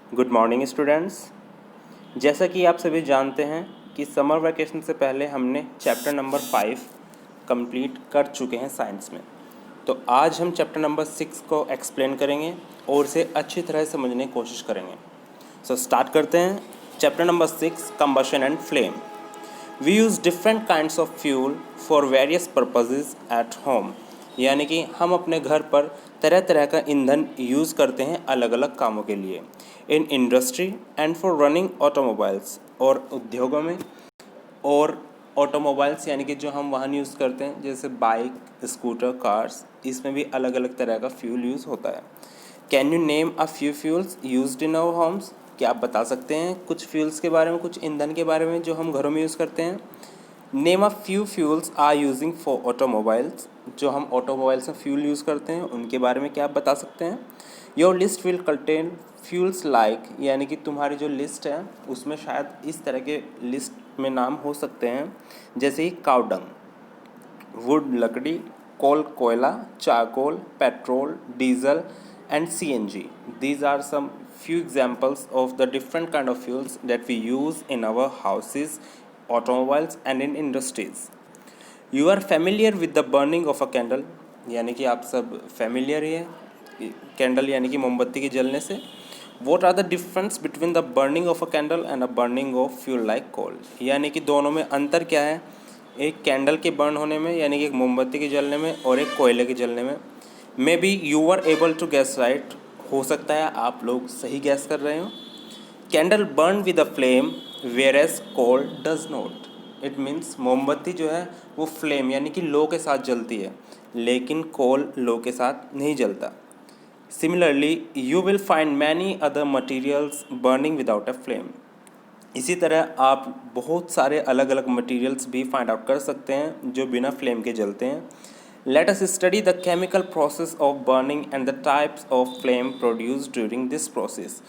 Good morning students. जैसा कि आप सभी जानते हैं कि समर वैकेशन से पहले हमने चैप्टर नंबर 5 कंप्लीट कर चुके हैं साइंस में। तो आज हम चैप्टर नंबर 6 को एक्सप्लेन करेंगे और इसे अच्छी तरह समझने की कोशिश करेंगे। सो स्टार्ट करते हैं। Chapter number 6 combustion and flame. We use different kinds of fuel for various purposes at home. यानी कि हम अपने घर पर तरह तरह का ईंधन यूज़ करते हैं अलग अलग कामों के लिए। In industry and for running automobiles, और उद्योगों में और ऑटोमोबाइल्स यानी कि जो हम वाहन यूज़ करते हैं जैसे बाइक, स्कूटर, कार्स, इसमें भी अलग अलग तरह का फ्यूल यूज़ होता है। Can you name a few fuels used in our homes? क्या आप बता सकते हैं कुछ फ्यूल्स के बारे में, कुछ ईंधन के बारे में जो हम घरों में यूज़ करते हैं? Name a few fuels are using for automobiles. जो हम ऑटोमोबाइल्स में फ्यूल यूज़ करते हैं उनके बारे में क्या आप बता सकते हैं? Your list will contain fuels like, यानी कि तुम्हारी जो लिस्ट है उसमें शायद इस तरह के लिस्ट में नाम हो सकते हैं जैसे ही काउडंग, वुड लकड़ी, कोल कोयला, charcoal, petrol, diesel and CNG. These are some few examples of the different kind of fuels that we use in our houses, automobiles and in industries. You are familiar with the burning of a candle, यानी कि आप सब familiar ही है candle यानी कि मोमबत्ती के जलने से। What are the difference between the burning of a candle and a burning of fuel like coal? यानी कि दोनों में अंतर क्या है, एक कैंडल के बर्न होने में यानी कि एक मोमबत्ती के जलने में और एक कोयले के जलने में। Maybe you are able to guess right, हो सकता है आप लोग सही गैस कर रहे हो। Candle burn with a flame whereas coal does not. It means मोमबत्ती जो है वो फ्लेम यानी कि लो के साथ जलती है, लेकिन कोल लो के साथ नहीं जलता। Similarly you will find many other materials burning without a flame. इसी तरह आप बहुत सारे अलग अलग मटेरियल्स भी फाइंड आउट कर सकते हैं जो बिना फ्लेम के जलते हैं। Let us study the chemical process of burning and the types of flame produce during this process.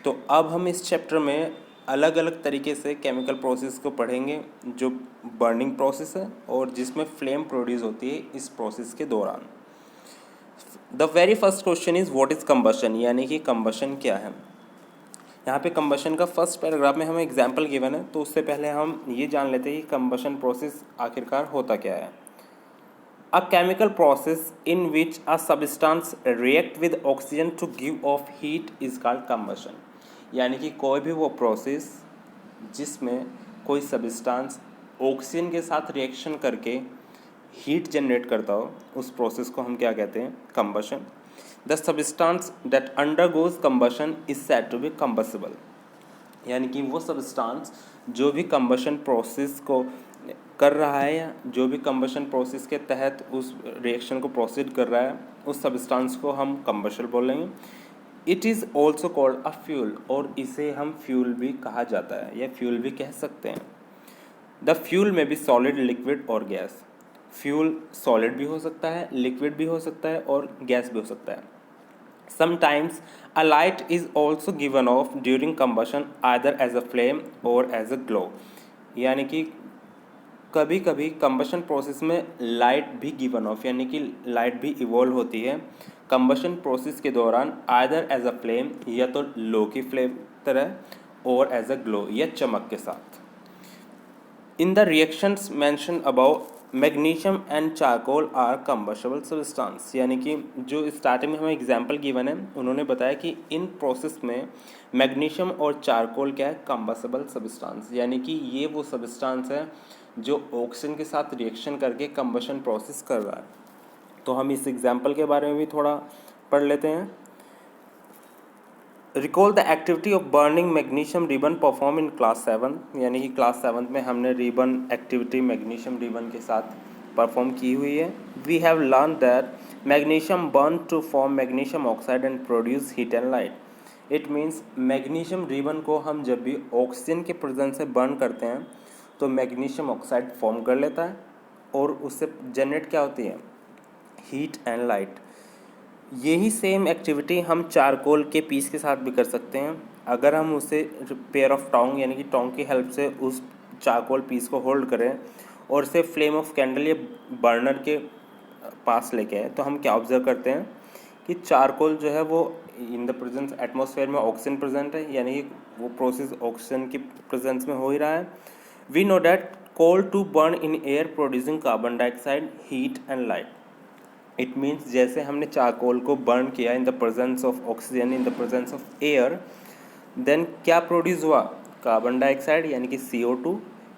तो अब हम इस चैप्टर में अलग अलग तरीके से केमिकल प्रोसेस को पढ़ेंगे जो बर्निंग प्रोसेस है और जिसमें फ्लेम प्रोड्यूस होती है इस प्रोसेस के दौरान। The very first question is what is combustion, यानी कि कंबशन क्या है। यहाँ पे कंबशन का फर्स्ट पैराग्राफ में हमें एग्जाम्पल गिवन है, तो उससे पहले हम ये जान लेते हैं कि कंबशन प्रोसेस आखिरकार होता क्या है। A chemical process in which a substance react with oxygen to give off heat is called combustion. यानी कि कोई भी वो प्रोसेस जिसमें कोई सब्सटेंस ऑक्सीजन के साथ रिएक्शन करके हीट जनरेट करता हो, उस प्रोसेस को हम क्या कहते हैं? Combustion. The substance that undergoes combustion is said to be combustible. यानी कि वो सब्सटेंस जो भी कंबशन प्रोसेस को कर रहा है या जो भी कंबशन प्रोसेस के तहत उस रिएक्शन को प्रोसीड कर रहा है, उस सब्सटेंस को हम कंबशन बोलेंगे। It is also called a fuel, और इसे हम फ्यूल भी कहा जाता है या फ्यूल भी कह सकते हैं। द फ्यूल में बी सॉलिड, लिक्विड और गैस। फ्यूल सॉलिड भी हो सकता है, लिक्विड भी हो सकता है और गैस भी हो सकता है। Sometimes a light is also given off during combustion either as a flame or as a glow। यानी कि कभी कभी कंबशन प्रोसेस में लाइट भी गिवन ऑफ यानी कि लाइट भी इवॉल्व होती है कंबशन प्रोसेस के दौरान, आइदर एज अ फ्लेम या तो लो की फ्लेम तरह और एज अ ग्लो या चमक के साथ। In the reactions mention about magnesium and charcoal are combustible substance. यानी कि जो स्टार्टिंग में हमें एग्जांपल गिवन है, उन्होंने बताया कि इन प्रोसेस में मैग्नीशियम और चारकोल क्या है? कंबशबल सब्सटेंस। यानी कि ये वो सब्सटेंस है जो ऑक्सीजन के साथ रिएक्शन करके कंबशन प्रोसेस कर रहा है। तो हम इस एग्जाम्पल के बारे में भी थोड़ा पढ़ लेते हैं। Recall the activity of burning magnesium ribbon perform in class 7। यानी कि क्लास 7 में हमने रिबन एक्टिविटी मैग्नीशियम रिबन के साथ परफॉर्म की हुई है। We have learn that magnesium burn to form magnesium oxide and produce heat and light. It means magnesium ribbon को हम जब भी ऑक्सीजन के प्रेजेंस से बर्न करते हैं तो मैग्नीशियम ऑक्साइड फॉर्म कर लेता है और उससे जनरेट क्या होती है? Heat and light. यही सेम एक्टिविटी हम चारकोल के पीस के साथ भी कर सकते हैं। अगर हम उसे पेयर ऑफ टोंग यानी कि टोंग की हेल्प से उस चारकोल पीस को होल्ड करें और इसे फ्लेम ऑफ कैंडल या बर्नर के पास लेके आए, तो हम क्या ऑब्जर्व करते हैं कि चारकोल जो है वो इन द प्रेजेंस एटमॉस्फेयर में ऑक्सीजन प्रेजेंट है, यानी कि वो प्रोसेस ऑक्सीजन की प्रेजेंस में हो ही रहा है। We know that coal to burn in air producing carbon dioxide, heat and light. It means जैसे हमने चारकोल को बर्न किया in the presence of oxygen, in the presence of air, then क्या प्रोड्यूस हुआ? कार्बन डाइऑक्साइड यानी कि CO2,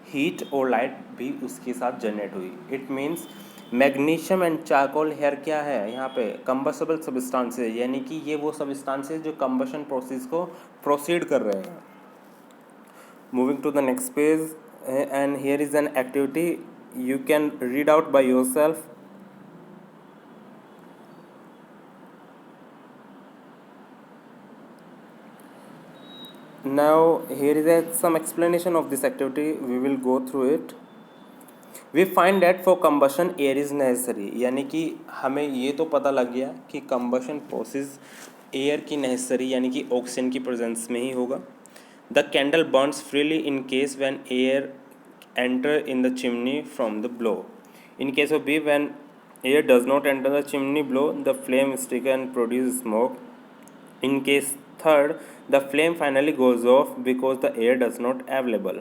heat और light भी उसके साथ जनरेट हुई। It means magnesium and charcoal here क्या है यहाँ पे? कंबस्टेबल सब्सटेंसेस, यानी कि ये वो सब्सटेंसेस जो कंबशन प्रोसेस को प्रोसीड कर रहे हैं। Moving to the next page, and here is an activity you can read out by yourself. Now here is some explanation of this activity. We will go through it. We find that for combustion air is necessary, यानी कि हमें ये तो पता लग गया कि combustion process air की नेसेसरी यानी कि ऑक्सीजन की प्रेजेंस में ही होगा। The candle Burns freely in case when air enter in the chimney from the blow. In case of B, when air does not enter the chimney blow, the flame stick and produce smoke. In case third, the flame finally goes off because the air does not available.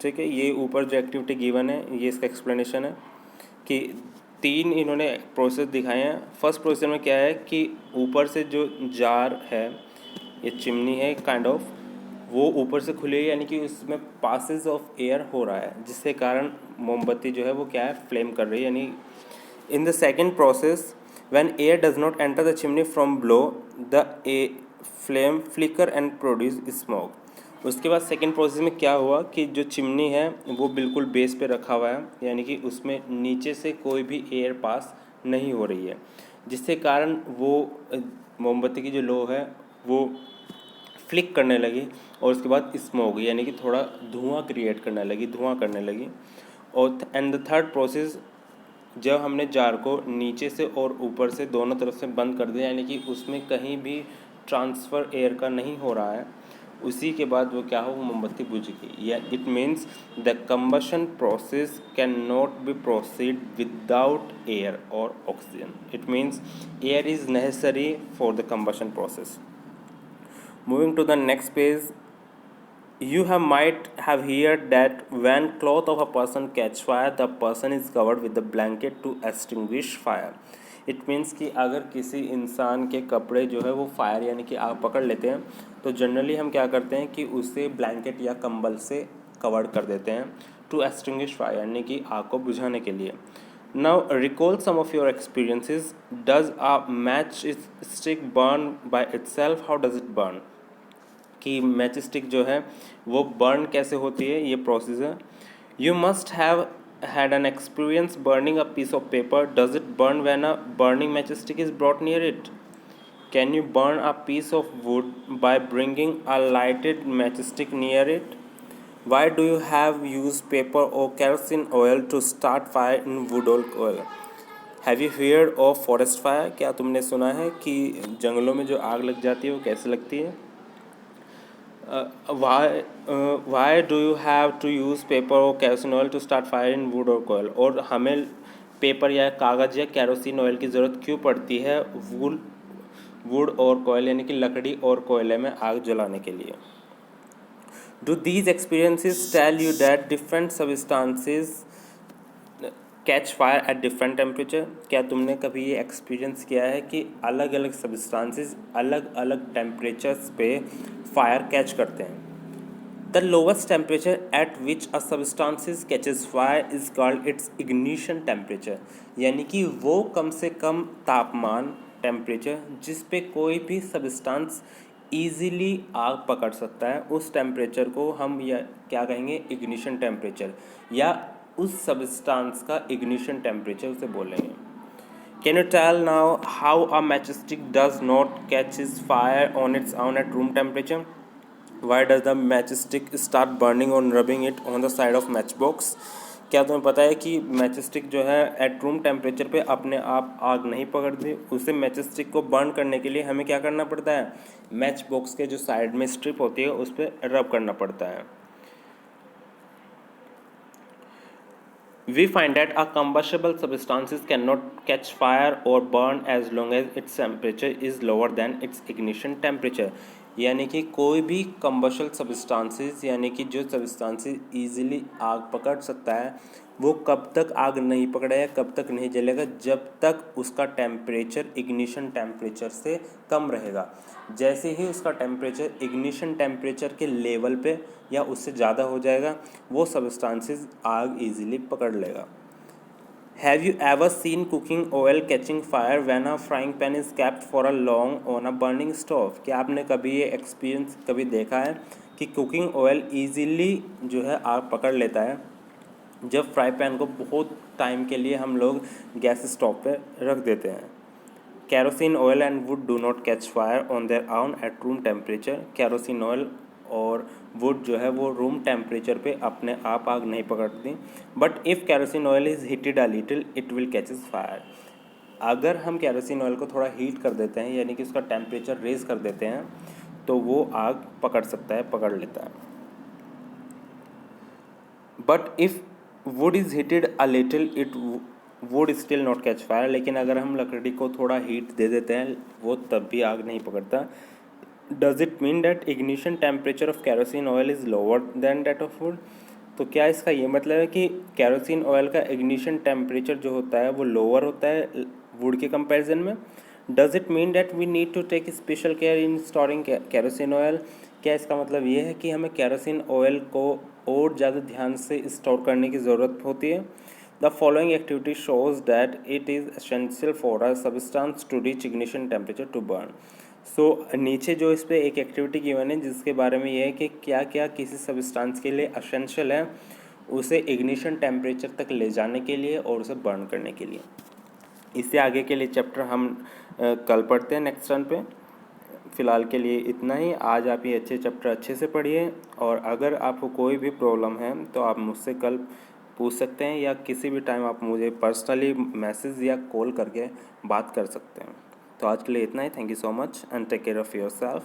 ठीक है, ये ऊपर जो activity given है ये इसका explanation है कि तीन इन्होंने प्रोसेस दिखाए हैं। फर्स्ट प्रोसेस में क्या है कि ऊपर से जो जार है, ये चिमनी है काइंड ऑफ, वो ऊपर से खुली है यानी कि उसमें पासेज ऑफ एयर हो रहा है, जिसके कारण मोमबत्ती जो है वो क्या है, फ्लेम कर रही है। यानी in the second process when air does not enter the chimney from below, the flame flicker and produce smoke. उसके बाद सेकेंड प्रोसेस में क्या हुआ कि जो चिमनी है वो बिल्कुल बेस पे रखा हुआ है, यानी कि उसमें नीचे से कोई भी एयर पास नहीं हो रही है, जिसके कारण वो मोमबत्ती की जो लो है वो फ्लिक करने लगी और उसके बाद स्मोक यानी कि थोड़ा धुआं क्रिएट करने लगी, धुआं करने लगी। और एंड द थर्ड प्रोसेस, जब हमने जार को नीचे से और ऊपर से दोनों तरफ से बंद कर दिया यानी कि उसमें कहीं भी ट्रांसफ़र एयर का नहीं हो रहा है, उसी के बाद वो क्या हो, वो मोमबत्ती बुझ गई। या it means the combustion process can not be proceed without air और oxygen. It means air is necessary for the combustion process. Moving to the next page, you might have heard that when cloth of a person catch fire, the person is covered with the blanket to extinguish fire. It means कि अगर किसी इंसान के कपड़े जो है वो fire यानी कि आग पकड़ लेते हैं तो जनरली हम क्या करते हैं कि उसे ब्लैंकेट या कंबल से कवर कर देते हैं, टू एक्सटिंग्विश फायर यानी कि आग को बुझाने के लिए। Now recall some of your experiences. Does a match stick burn by itself? How does it burn? कि मैच स्टिक जो है वो बर्न कैसे होती है, ये प्रोसेस है। You must have had an experience burning a piece of paper. Does it burn when a burning match stick is brought near it? Can you burn a piece of wood by bringing a lighted match stick near it? Why do you have use paper और kerosene oil to start fire in wood oil? Have you heard of forest fire? क्या तुमने सुना है कि जंगलों में जो आग लग जाती है वो कैसे लगती है? Why do you have to use paper or kerosene oil to start fire in wood or coal? और हमें पेपर या कागज़ या केरोसिन ऑयल की ज़रूरत क्यों पड़ती है वुड और कोयल यानी कि लकड़ी और कोयले में आग जलाने के लिए? Do these experiences tell you that different substances catch fire at different temperature? क्या तुमने कभी ये एक्सपीरियंस किया है कि अलग अलग सब्सटेंसेस अलग अलग टेम्परेचर्स पे फायर कैच करते हैं? The lowest temperature at which a substances catches fire is called its ignition temperature, यानी कि वो कम से कम तापमान टेम्परेचर जिस पे कोई भी सब्सटेंस ईजीली आग पकड़ सकता है, उस टेम्परेचर को हम या क्या कहेंगे, इग्निशन टेम्परेचर, या उस सब्सटेंस का इग्निशन टेम्परेचर उसे बोलेंगे। Can you tell now how a match stick does not catches fire on its own at room temperature? Why does the match stick start burning on rubbing it on the side of match box? क्या तुम्हें पता है कि match stick जो है eight room temperature पे अपने आप आग नहीं पकड़ती? उसे मैच स्टिक को बर्न करने के लिए हमें क्या करना पड़ता है, मैच बॉक्स के जो साइड में स्ट्रिप होती है उस पर रब करना पड़ता है। We find that a combustible substances cannot catch fire or burn as long as its temperature is lower than its ignition temperature. यानी कि कोई भी कम्बशल सब्सटेंसेस यानी कि जो सब्सटेंसेस इजीली आग पकड़ सकता है वो कब तक आग नहीं पकड़ेगा, कब तक नहीं जलेगा, जब तक उसका टेम्परेचर इग्निशन टेम्परेचर से कम रहेगा। जैसे ही उसका टेम्परेचर इग्निशन टेम्परेचर के लेवल पे या उससे ज़्यादा हो जाएगा वो सब्सटेंसेस आग इजीली पकड़ लेगा। Have you ever seen cooking oil catching fire when a frying pan is kept for a long on a burning stove? क्या आपने कभी ये एक्सपीरियंस कभी देखा है कि कुकिंग ऑयल ईजीली जो है आग पकड़ लेता है जब फ्राई पैन को बहुत टाइम के लिए हम लोग गैस स्टोव पे रख देते हैं। Kerosene oil and would do not catch fire on their own at room temperature. Kerosene oil और वुड जो है वो रूम टेम्परेचर पे अपने आप आग नहीं पकड़ती, but if kerosene oil is heated a little it will catches fire. अगर हम कैरोसिन ऑयल को थोड़ा हीट कर देते हैं यानी कि उसका टेम्परेचर रेज कर देते हैं तो वो आग पकड़ सकता है, पकड़ लेता है। But if would is heated a little it would still not catch fire. लेकिन अगर हम लकड़ी को थोड़ा हीट दे देते हैं वो तब भी आग नहीं पकड़ता। Does it mean that ignition temperature of kerosene oil is lower than that of would. तो क्या इसका ये मतलब है कि कैरोसिन ऑयल का इग्निशन टेम्परेचर जो होता है वो लोअर होता है वुड के कंपैरिजन में। Does it mean that we need to take special care in storing kerosene oil. क्या इसका मतलब ये है कि हमें कैरोसिन ऑयल को और ज़्यादा ध्यान से स्टोर करने की ज़रूरत होती है। The following activity shows that it is essential for a substance to reach ignition temperature to burn. So नीचे जो इस पर एक एक्टिविटी गिवन है जिसके बारे में ये है कि क्या क्या किसी सब्सटेंस के लिए एसेंशियल है उसे इग्निशन टेम्परेचर तक ले जाने के लिए और उसे बर्न करने के लिए। इससे आगे के लिए चैप्टर हम कल पढ़ते हैं नेक्स्ट टर्न पे। फ़िलहाल के लिए इतना ही। आज आप ये अच्छे चैप्टर अच्छे से पढ़िए और अगर आपको कोई भी प्रॉब्लम है तो आप मुझसे कल पूछ सकते हैं या किसी भी टाइम आप मुझे पर्सनली मैसेज या कॉल करके बात कर सकते हैं। तो आज के लिए इतना ही। Thank you so much and take care of your self.